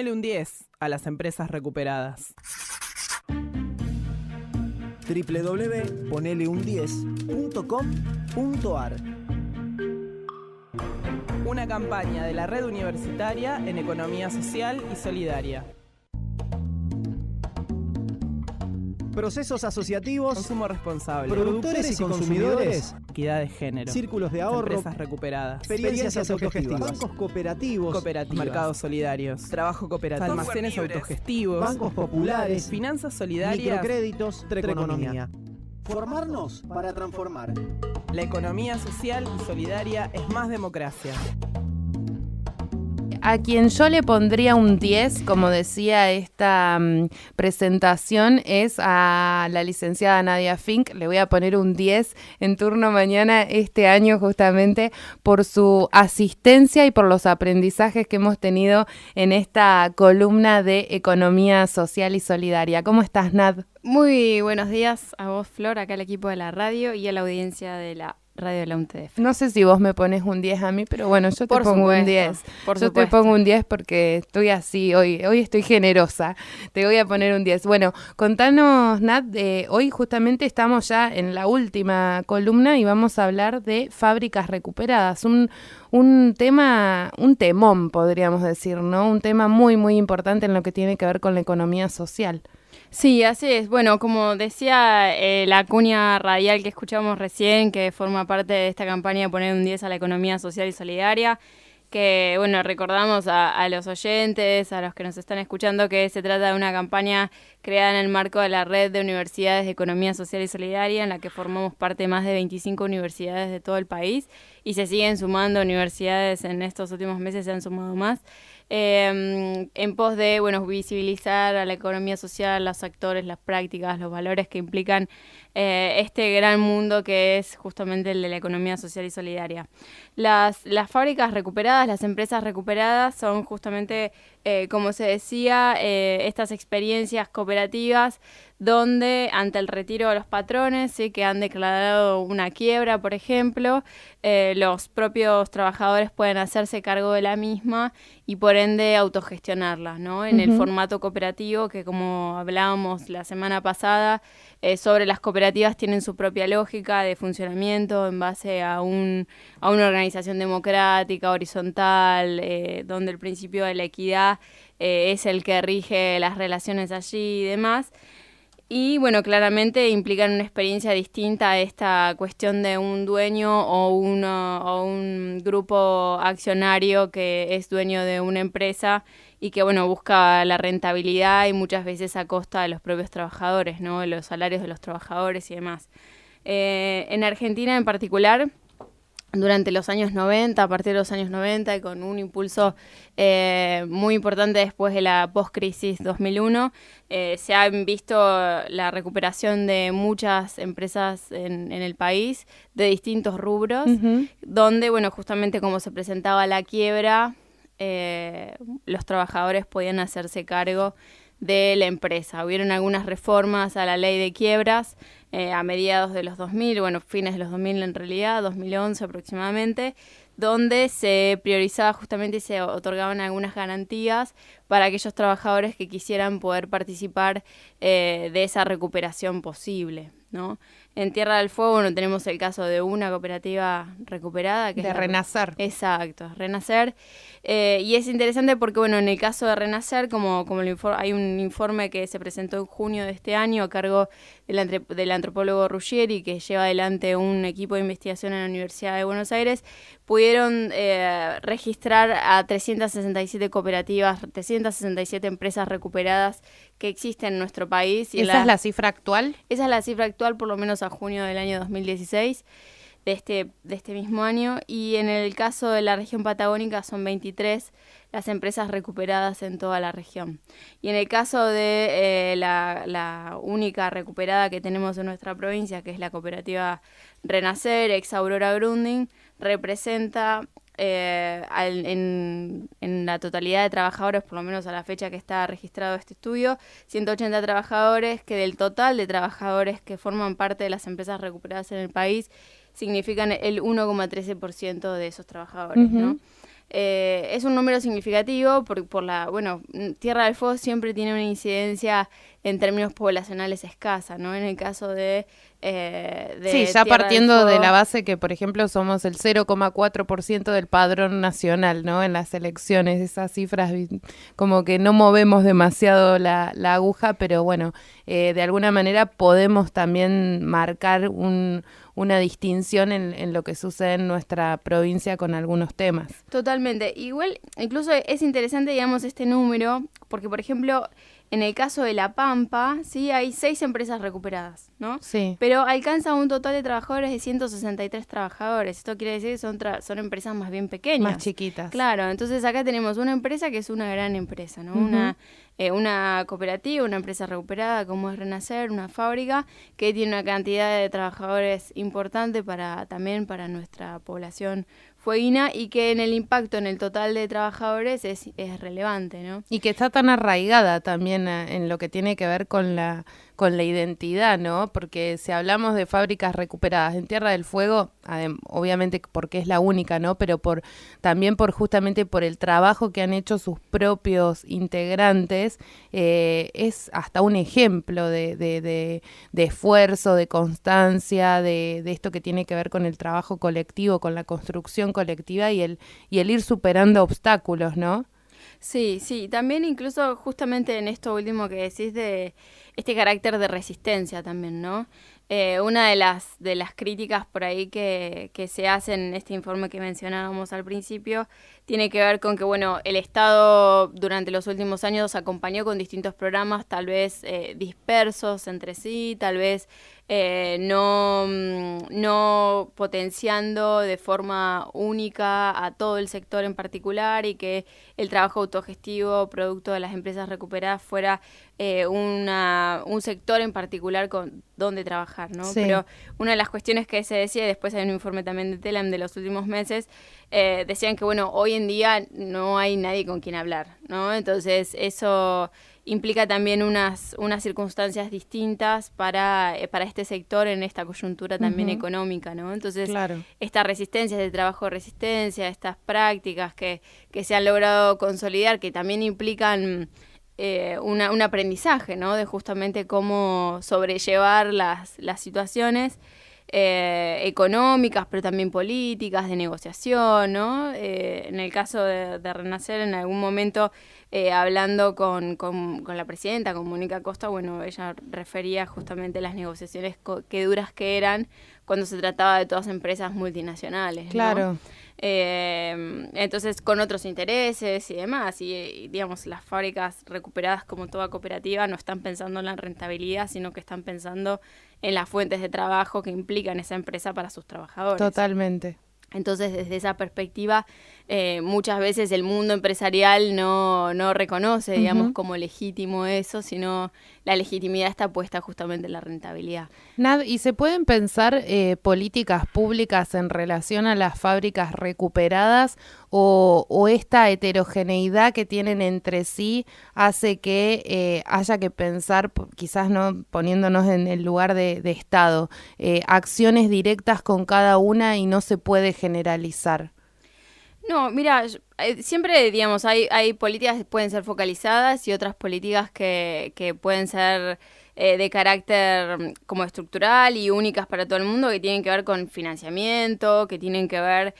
Ponele un 10 a las empresas recuperadas. www.poneleun10.com.ar. Una campaña de la Red Universitaria en Economía Social y Solidaria. Procesos asociativos, Consumo responsable. productores y consumidores, Equidad de género. círculos de ahorro, Empresas recuperadas. experiencias autogestivas, bancos cooperativos, Mercados solidarios. Trabajo cooperativo. Almacenes autogestivos. bancos populares, Finanzas solidarias. microcréditos, economía. Formarnos para transformar. La economía social y solidaria es más democracia. A quien yo le pondría un 10, como decía esta presentación, es a la licenciada Nadia Fink. Le voy a poner un 10 en turno mañana este año, justamente por su asistencia y por los aprendizajes que hemos tenido en esta columna de Economía Social y Solidaria. ¿Cómo estás, Nad? Muy buenos días a vos, Flor, acá al equipo de la radio y a la audiencia de la radio de la UNTDF. No sé si vos me pones un 10 a mí, pero bueno, yo te pongo un 10. Yo te pongo un 10 porque estoy así, hoy estoy generosa. Te voy a poner un 10. Bueno, contanos, Nat, hoy justamente estamos ya en la última columna y vamos a hablar de fábricas recuperadas. Un tema, un temón, podríamos decir, ¿no? Un tema muy, muy importante en lo que tiene que ver con la economía social. Sí, así es. Bueno, como decía la cuña radial que escuchamos recién, que forma parte de esta campaña de poner un 10 a la economía social y solidaria, que bueno, recordamos a los oyentes, a los que nos están escuchando, que se trata de una campaña creada en el marco de la Red de Universidades de Economía Social y Solidaria, en la que formamos parte de más de 25 universidades de todo el país, y se siguen sumando universidades en estos últimos meses, se han sumado más. En pos de visibilizar a la economía social, los actores, las prácticas, los valores que implican este gran mundo que es justamente el de la economía social y solidaria. Las fábricas recuperadas, las empresas recuperadas son justamente, como se decía, estas experiencias cooperativas donde ante el retiro de los patrones, ¿sí?, que han declarado una quiebra, por ejemplo, los propios trabajadores pueden hacerse cargo de la misma y por ende autogestionarla, ¿no? En el formato cooperativo, que como hablábamos la semana pasada, sobre las cooperativas tienen su propia lógica de funcionamiento en base a una organización democrática, horizontal, donde el principio de la equidad es el que rige las relaciones allí y demás. Y bueno, claramente implican una experiencia distinta a esta cuestión de un dueño o un grupo accionario que es dueño de una empresa y que bueno, busca la rentabilidad y muchas veces a costa de los propios trabajadores, ¿no? Los salarios de los trabajadores y demás. En Argentina en particular, durante los años 90, a partir de los años 90 y con un impulso muy importante después de la post-crisis 2001, se ha visto la recuperación de muchas empresas en el país de distintos rubros, donde, bueno, justamente como se presentaba la quiebra, los trabajadores podían hacerse cargo de la empresa. Hubieron algunas reformas a la ley de quiebras a mediados de los 2000, fines de los 2000 en realidad, 2011 aproximadamente, donde se priorizaba justamente y se otorgaban algunas garantías para aquellos trabajadores que quisieran poder participar de esa recuperación posible, ¿no? En Tierra del Fuego tenemos el caso de una cooperativa recuperada, que de es Renacer. Exacto, Renacer. Y es interesante porque, en el caso de Renacer, como hay un informe que se presentó en junio de este año a cargo del antropólogo Ruggieri, que lleva adelante un equipo de investigación en la Universidad de Buenos Aires, pudieron registrar a 367 cooperativas, 367 empresas recuperadas que existen en nuestro país. Y ¿Esa es la cifra actual? Esa es la cifra actual, por lo menos a junio del año 2016, de este mismo año. Y en el caso de la región patagónica son 23 las empresas recuperadas en toda la región. Y en el caso de la única recuperada que tenemos en nuestra provincia, que es la cooperativa Renacer, ex Aurora Grunding, representa en la totalidad de trabajadores, por lo menos a la fecha que está registrado este estudio, 180 trabajadores, que del total de trabajadores que forman parte de las empresas recuperadas en el país significan el 1,13% de esos trabajadores, ¿no? es un número significativo por la, bueno, Tierra del Fuego siempre tiene una incidencia en términos poblacionales escasa, ¿no? En el caso de sí, ya partiendo de la base que, por ejemplo, somos el 0,4% del padrón nacional, ¿no? En las elecciones, esas cifras como que no movemos demasiado la aguja, pero bueno, de alguna manera podemos también marcar una distinción en lo que sucede en nuestra provincia con algunos temas. Totalmente. Igual, incluso es interesante, digamos, este número, porque, por ejemplo, en el caso de La Pampa, sí, hay 6 empresas recuperadas, ¿no? Sí. Pero alcanza un total de trabajadores de 163 trabajadores. Esto quiere decir que son empresas más bien pequeñas. Más chiquitas. Claro, entonces acá tenemos una empresa que es una gran empresa, ¿no? Una cooperativa, una empresa recuperada como es Renacer, una fábrica que tiene una cantidad de trabajadores importante también para nuestra población fueguina y que en el impacto en el total de trabajadores es relevante, ¿no? Y que está tan arraigada también en lo que tiene que ver con la identidad, ¿no? Porque si hablamos de fábricas recuperadas en Tierra del Fuego, obviamente porque es la única, ¿no? Pero también justamente por el trabajo que han hecho sus propios integrantes, es hasta un ejemplo de esfuerzo, de constancia, de esto que tiene que ver con el trabajo colectivo, con la construcción colectiva y el ir superando obstáculos, ¿no? Sí, también incluso justamente en esto último que decís de este carácter de resistencia también, ¿no? Una de las críticas por ahí que se hacen en este informe que mencionábamos al principio tiene que ver con que, bueno, el Estado durante los últimos años acompañó con distintos programas, tal vez dispersos entre sí, tal vez no potenciando de forma única a todo el sector en particular y que el trabajo autogestivo producto de las empresas recuperadas fuera un sector en particular donde trabajar, ¿no? Sí. Pero una de las cuestiones que se decía, después hay un informe también de TELAM de los últimos meses, decían que, bueno, hoy en día no hay nadie con quien hablar, ¿no? Entonces eso implica también unas circunstancias distintas para este sector en esta coyuntura también económica, ¿no? Entonces, claro, esta resistencia, este trabajo de resistencia, estas prácticas que se han logrado consolidar, que también implican un aprendizaje, ¿no? De justamente cómo sobrellevar las situaciones económicas, pero también políticas, de negociación, ¿no? En el caso de Renacer, en algún momento, hablando con la presidenta, con Mónica Costa, bueno, ella refería justamente las negociaciones qué duras que eran cuando se trataba de todas empresas multinacionales, ¿no? claro. Entonces, con otros intereses y demás, y digamos, las fábricas recuperadas, como toda cooperativa, no están pensando en la rentabilidad, sino que están pensando en las fuentes de trabajo que implican esa empresa para sus trabajadores. Totalmente. Entonces, desde esa perspectiva, muchas veces el mundo empresarial no reconoce, digamos, como legítimo eso, sino la legitimidad está puesta justamente en la rentabilidad. Nad, ¿y se pueden pensar políticas públicas en relación a las fábricas recuperadas o esta heterogeneidad que tienen entre sí hace que haya que pensar, quizás no poniéndonos en el lugar de Estado, acciones directas con cada una y no se puede generalizar? No, mira, siempre, digamos, hay políticas que pueden ser focalizadas y otras políticas que pueden ser de carácter como estructural y únicas para todo el mundo, que tienen que ver con financiamiento, que tienen que ver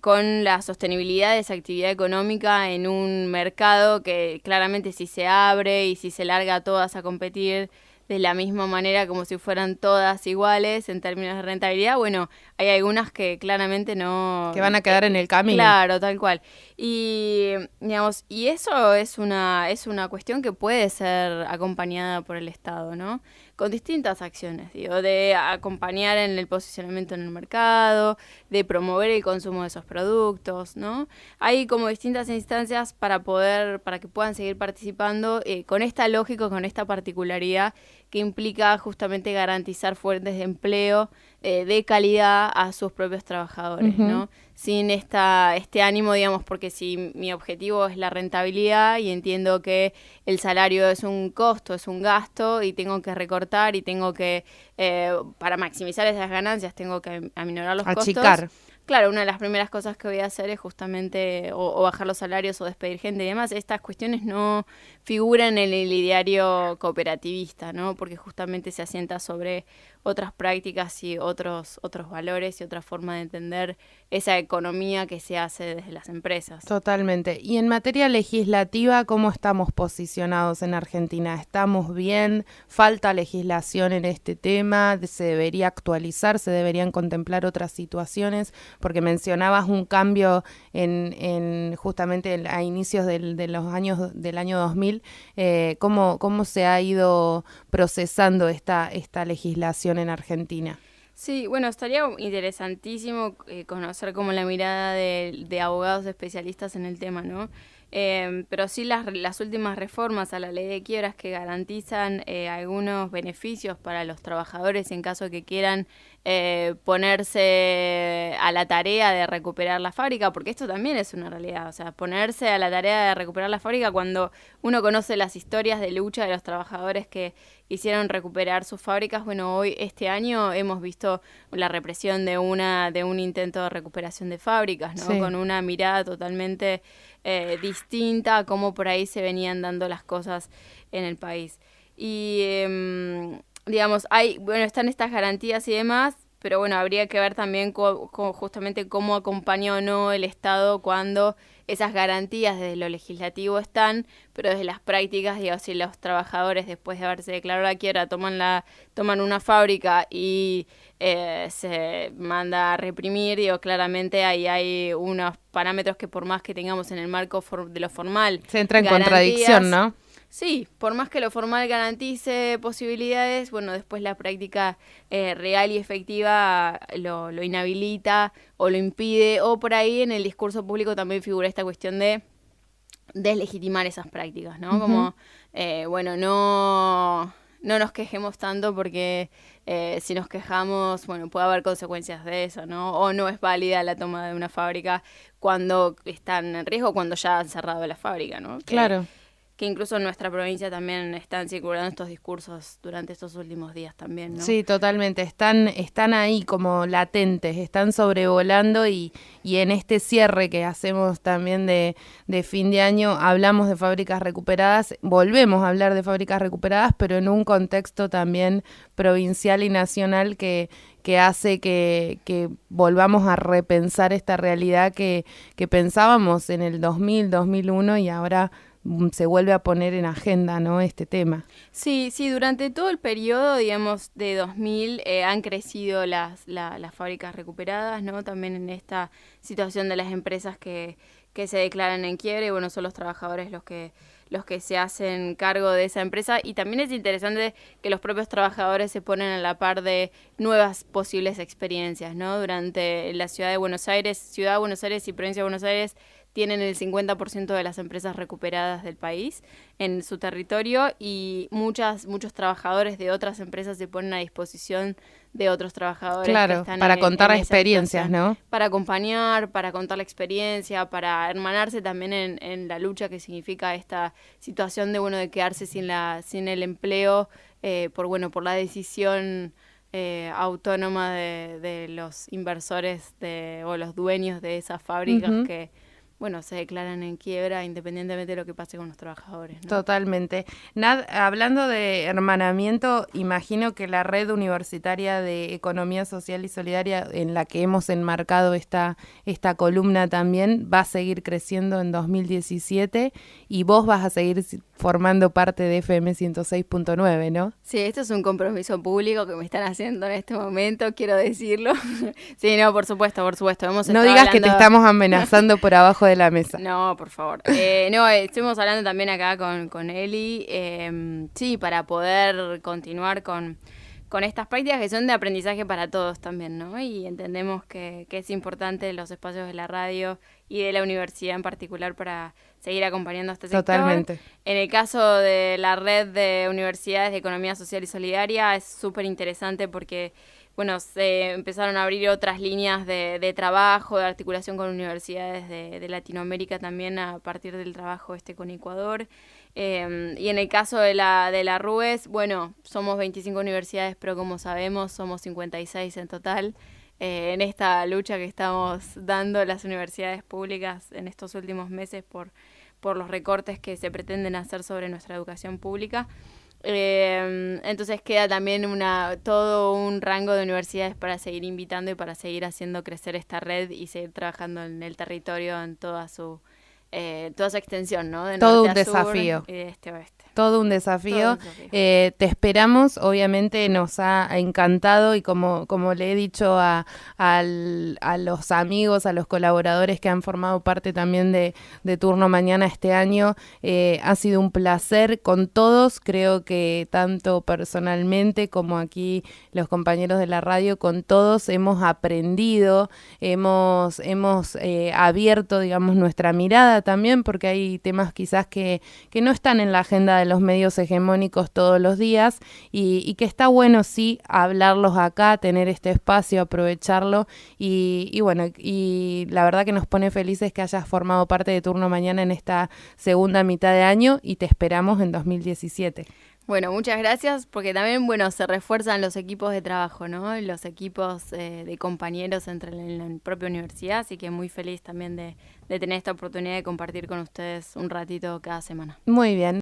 con la sostenibilidad de esa actividad económica en un mercado que claramente si se abre y si se larga a todas a competir de la misma manera como si fueran todas iguales en términos de rentabilidad, bueno, hay algunas que claramente no... Que van a quedar en el camino. Claro, tal cual. Y, digamos, y eso es una cuestión que puede ser acompañada por el Estado, ¿no? Con distintas acciones, digo, de acompañar en el posicionamiento en el mercado, de promover el consumo de esos productos, ¿no? Hay como distintas instancias para que puedan seguir participando con esta lógica, con esta particularidad que implica justamente garantizar fuentes de empleo de calidad a sus propios trabajadores, ¿no? Sin este ánimo, digamos, porque si mi objetivo es la rentabilidad y entiendo que el salario es un costo, es un gasto y tengo que recortar y tengo que, para maximizar esas ganancias, tengo que aminorar los Achicar. costos. claro, una de las primeras cosas que voy a hacer es justamente o bajar los salarios o despedir gente y demás. Estas cuestiones no figuran en el ideario cooperativista, ¿no? Porque justamente se asienta sobre otras prácticas y otros valores y otra forma de entender esa economía que se hace desde las empresas. Totalmente. Y en materia legislativa, ¿cómo estamos posicionados en Argentina? ¿Estamos bien? ¿Falta legislación en este tema? ¿Se debería actualizar? ¿Se deberían contemplar otras situaciones? Porque mencionabas un cambio en justamente a inicios del año 2000. ¿Cómo se ha ido procesando esta legislación en Argentina? Sí, bueno, estaría interesantísimo conocer como la mirada de abogados especialistas en el tema, ¿no? Pero sí las últimas reformas a la ley de quiebras que garantizan algunos beneficios para los trabajadores en caso de que quieran ponerse a la tarea de recuperar la fábrica, porque esto también es una realidad, o sea, ponerse a la tarea de recuperar la fábrica cuando uno conoce las historias de lucha de los trabajadores que hicieron recuperar sus fábricas. Bueno, este año hemos visto la represión de un intento de recuperación de fábricas, ¿no? Sí. Con una mirada totalmente distinta a cómo por ahí se venían dando las cosas en el país. Y digamos, están estas garantías y demás, pero bueno, habría que ver también justamente cómo acompañó o no el Estado cuando esas garantías desde lo legislativo están, pero desde las prácticas, digamos, si los trabajadores después de haberse declarado la quiebra toman una fábrica y se manda a reprimir, digo, claramente ahí hay unos parámetros que por más que tengamos en el marco de lo formal, se entra en contradicción, ¿no? Sí, por más que lo formal garantice posibilidades, bueno, después la práctica real y efectiva lo inhabilita o lo impide, o por ahí en el discurso público también figura esta cuestión de deslegitimar esas prácticas, ¿no? Uh-huh. Como, no nos quejemos tanto porque si nos quejamos, bueno, puede haber consecuencias de eso, ¿no? O no es válida la toma de una fábrica cuando están en riesgo, cuando ya han cerrado la fábrica, ¿no? Claro. Que incluso en nuestra provincia también están circulando estos discursos durante estos últimos días también, ¿no? Sí, totalmente. Están ahí como latentes, están sobrevolando y en este cierre que hacemos también de fin de año hablamos de fábricas recuperadas, volvemos a hablar de fábricas recuperadas, pero en un contexto también provincial y nacional que hace que volvamos a repensar esta realidad que pensábamos en el 2000, 2001 y ahora se vuelve a poner en agenda, ¿no?, este tema. Sí, durante todo el periodo, digamos, de 2000 han crecido las fábricas recuperadas, ¿no? También en esta situación de las empresas que se declaran en quiebra y bueno, son los trabajadores los que se hacen cargo de esa empresa, y también es interesante que los propios trabajadores se ponen a la par de nuevas posibles experiencias, ¿no? Durante la Ciudad de Buenos Aires y Provincia de Buenos Aires tienen el 50% de las empresas recuperadas del país en su territorio y muchos trabajadores de otras empresas se ponen a disposición de otros trabajadores. Claro, que están para contar experiencias, ¿no? Para acompañar, para contar la experiencia, para hermanarse también en la lucha que significa esta situación de quedarse sin el empleo por la decisión autónoma de los inversores o los dueños de esas fábricas uh-huh. que se declaran en quiebra independientemente de lo que pase con los trabajadores, ¿no? Totalmente. Hablando de hermanamiento, imagino que la red universitaria de Economía Social y Solidaria en la que hemos enmarcado esta columna también va a seguir creciendo en 2017 y vos vas a seguir formando parte de FM 106.9, ¿no? Sí, esto es un compromiso público que me están haciendo en este momento, quiero decirlo. Sí, no, por supuesto. No digas que te estamos amenazando por abajo de la mesa. No, por favor. Estuvimos hablando también acá con Eli, sí, para poder continuar con estas prácticas que son de aprendizaje para todos también, ¿no? Y entendemos que es importante los espacios de la radio y de la universidad en particular para seguir acompañando a este sector. Totalmente. En el caso de la red de universidades de Economía Social y Solidaria es súper interesante porque se empezaron a abrir otras líneas de trabajo, de articulación con universidades de Latinoamérica también a partir del trabajo con Ecuador. Y en el caso de la RUES, somos 25 universidades, pero como sabemos somos 56 en total. en esta lucha que estamos dando las universidades públicas en estos últimos meses por los recortes que se pretenden hacer sobre nuestra educación pública. Entonces queda también todo un rango de universidades para seguir invitando y para seguir haciendo crecer esta red y seguir trabajando en el territorio en toda su extensión, ¿no? De todo norte un a desafío. sur y de este a oeste. Todo un desafío. Te esperamos, obviamente nos ha encantado y como le he dicho a los amigos, a los colaboradores que han formado parte también de Turno Mañana este año, ha sido un placer con todos. Creo que tanto personalmente como aquí los compañeros de la radio, con todos hemos aprendido, hemos abierto, digamos, nuestra mirada también, porque hay temas quizás que no están en la agenda de los medios hegemónicos todos los días y que está bueno sí hablarlos acá, tener este espacio, aprovecharlo y bueno, y la verdad que nos pone felices que hayas formado parte de Turno Mañana en esta segunda mitad de año y te esperamos en 2017. Bueno, muchas gracias, porque también, se refuerzan los equipos de trabajo, ¿no? Los equipos de compañeros en la propia universidad, así que muy feliz también de tener esta oportunidad de compartir con ustedes un ratito cada semana. Muy bien.